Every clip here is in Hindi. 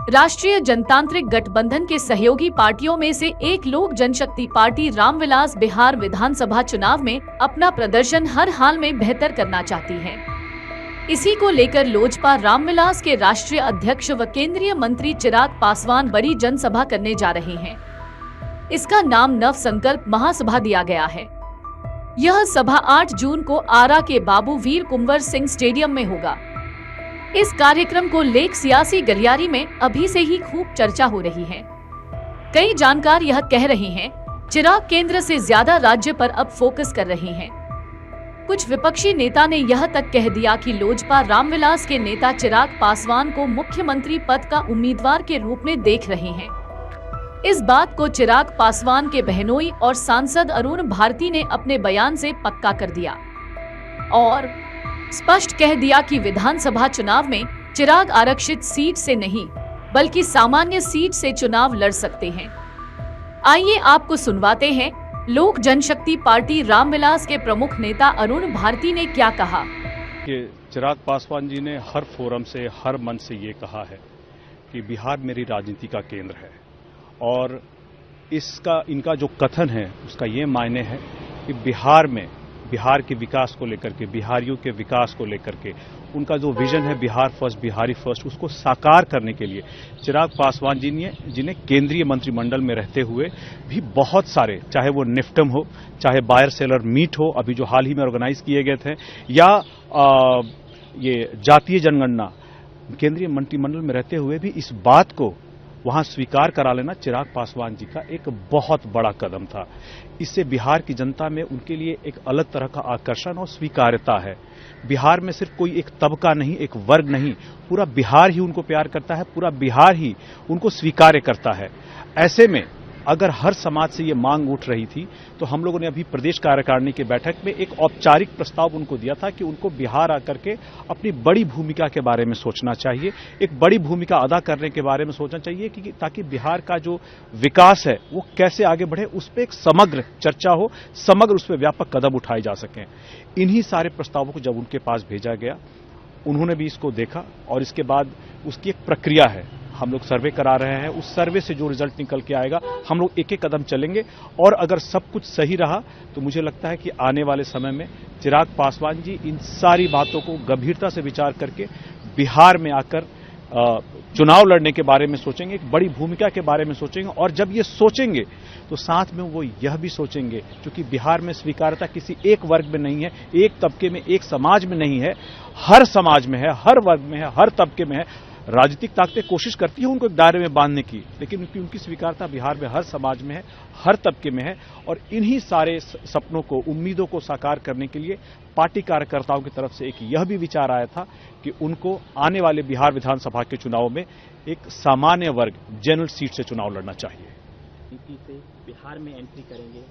राष्ट्रीय जनतांत्रिक गठबंधन के सहयोगी पार्टियों में से एक लोक जनशक्ति पार्टी रामविलास बिहार विधानसभा चुनाव में अपना प्रदर्शन हर हाल में बेहतर करना चाहती है। इसी को लेकर लोजपा रामविलास के राष्ट्रीय अध्यक्ष व केंद्रीय मंत्री चिराग पासवान बड़ी जनसभा करने जा रहे हैं। इसका नाम नव संकल्प महासभा दिया गया है। यह सभा 8 जून को आरा के बाबू वीर कुंवर सिंह स्टेडियम में होगा। इस कार्यक्रम को लेकर सियासी गलियारी में अभी से ही खूब चर्चा हो रही है। कई जानकार यह कह रहे हैं चिराग केंद्र से ज्यादा राज्य पर अब फोकस कर रहे हैं। कुछ विपक्षी नेता ने यह तक कह दिया कि लोजपा रामविलास के नेता चिराग पासवान को मुख्यमंत्री पद का उम्मीदवार के रूप में देख रहे हैं। इस बात को चिराग पासवान के बहनोई और सांसद अरुण भारती ने अपने बयान से पक्का कर दिया और स्पष्ट कह दिया कि विधानसभा चुनाव में चिराग आरक्षित सीट से नहीं बल्कि सामान्य सीट से चुनाव लड़ सकते हैं। आइए आपको सुनवाते हैं लोक जनशक्ति पार्टी रामविलास के प्रमुख नेता अरुण भारती ने क्या कहा। कि चिराग पासवान जी ने हर फोरम से हर मंच से ये कहा है कि बिहार मेरी राजनीति का केंद्र है और इनका जो कथन है उसका ये मायने है कि बिहार के विकास को लेकर के, बिहारियों के विकास को लेकर के उनका जो विजन है बिहार फर्स्ट, बिहारी फर्स्ट, उसको साकार करने के लिए चिराग पासवान जी ने जिन्हें केंद्रीय मंत्रिमंडल में रहते हुए भी बहुत सारे, चाहे वो निफ्टम हो, चाहे बायर सेलर मीट हो, अभी जो हाल ही में ऑर्गेनाइज किए गए थे, या ये जातीय जनगणना, केंद्रीय मंत्रिमंडल में रहते हुए भी इस बात को वहां स्वीकार करा लेना चिराग पासवान जी का एक बहुत बड़ा कदम था। इससे बिहार की जनता में उनके लिए एक अलग तरह का आकर्षण और स्वीकार्यता है। बिहार में सिर्फ कोई एक तबका नहीं, एक वर्ग नहीं, पूरा बिहार ही उनको प्यार करता है, पूरा बिहार ही उनको स्वीकार्य करता है। ऐसे में अगर हर समाज से ये मांग उठ रही थी तो हम लोगों ने अभी प्रदेश कार्यकारिणी की बैठक में एक औपचारिक प्रस्ताव उनको दिया था कि उनको बिहार आकर के अपनी बड़ी भूमिका के बारे में सोचना चाहिए, एक बड़ी भूमिका अदा करने के बारे में सोचना चाहिए कि ताकि बिहार का जो विकास है वो कैसे आगे बढ़े, उस पर एक समग्र चर्चा हो, समग्र उस पर व्यापक कदम उठाए जा सकें। इन्हीं सारे प्रस्तावों को जब उनके पास भेजा गया, उन्होंने भी इसको देखा और इसके बाद उसकी एक प्रक्रिया है, हम लोग सर्वे करा रहे हैं। उस सर्वे से जो रिजल्ट निकल के आएगा हम लोग एक एक कदम चलेंगे और अगर सब कुछ सही रहा तो मुझे लगता है कि आने वाले समय में चिराग पासवान जी इन सारी बातों को गंभीरता से विचार करके बिहार में आकर चुनाव लड़ने के बारे में सोचेंगे, एक बड़ी भूमिका के बारे में सोचेंगे। और जब ये सोचेंगे तो साथ में वो यह भी सोचेंगे, क्योंकि बिहार में स्वीकार्यता किसी एक वर्ग में नहीं है, एक तबके में, एक समाज में नहीं है, हर समाज में है, हर वर्ग में है, हर तबके में है। राजनीतिक ताकतें कोशिश करती है उनको एक दायरे में बांधने की, लेकिन उनकी स्वीकारता बिहार में हर समाज में है, हर तबके में है। और इन्हीं सारे सपनों को, उम्मीदों को साकार करने के लिए पार्टी कार्यकर्ताओं की तरफ से एक यह भी विचार आया था कि उनको आने वाले बिहार विधानसभा के चुनाव में एक सामान्य वर्ग, जनरल सीट से चुनाव लड़ना चाहिए। नीति से बिहार में एंट्री करेंगे।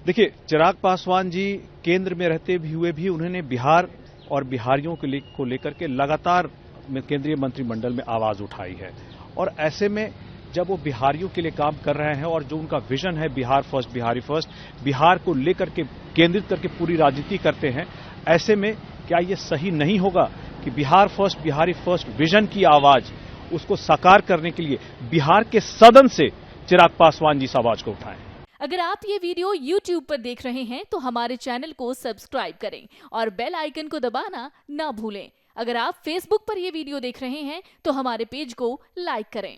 देखिए, चिराग पासवान जी केंद्र में रहते हुए भी उन्होंने बिहार और बिहारियों को लेकर के लगातार केंद्रीय मंत्रिमंडल में आवाज उठाई है। और ऐसे में जब वो बिहारियों के लिए काम कर रहे हैं और जो उनका विजन है बिहार फर्स्ट, बिहारी फर्स्ट, बिहार को लेकर के केंद्रित करके पूरी राजनीति करते हैं, ऐसे में क्या ये सही नहीं होगा कि Bihar first, Bihari first vision की आवाज, उसको साकार करने के लिए बिहार के सदन से चिराग पासवान जी इस आवाज को उठाएं। अगर आप ये वीडियो YouTube पर देख रहे हैं तो हमारे चैनल को सब्सक्राइब करें और बेल आइकन को दबाना ना भूलें। अगर आप Facebook पर ये वीडियो देख रहे हैं तो हमारे पेज को लाइक करें।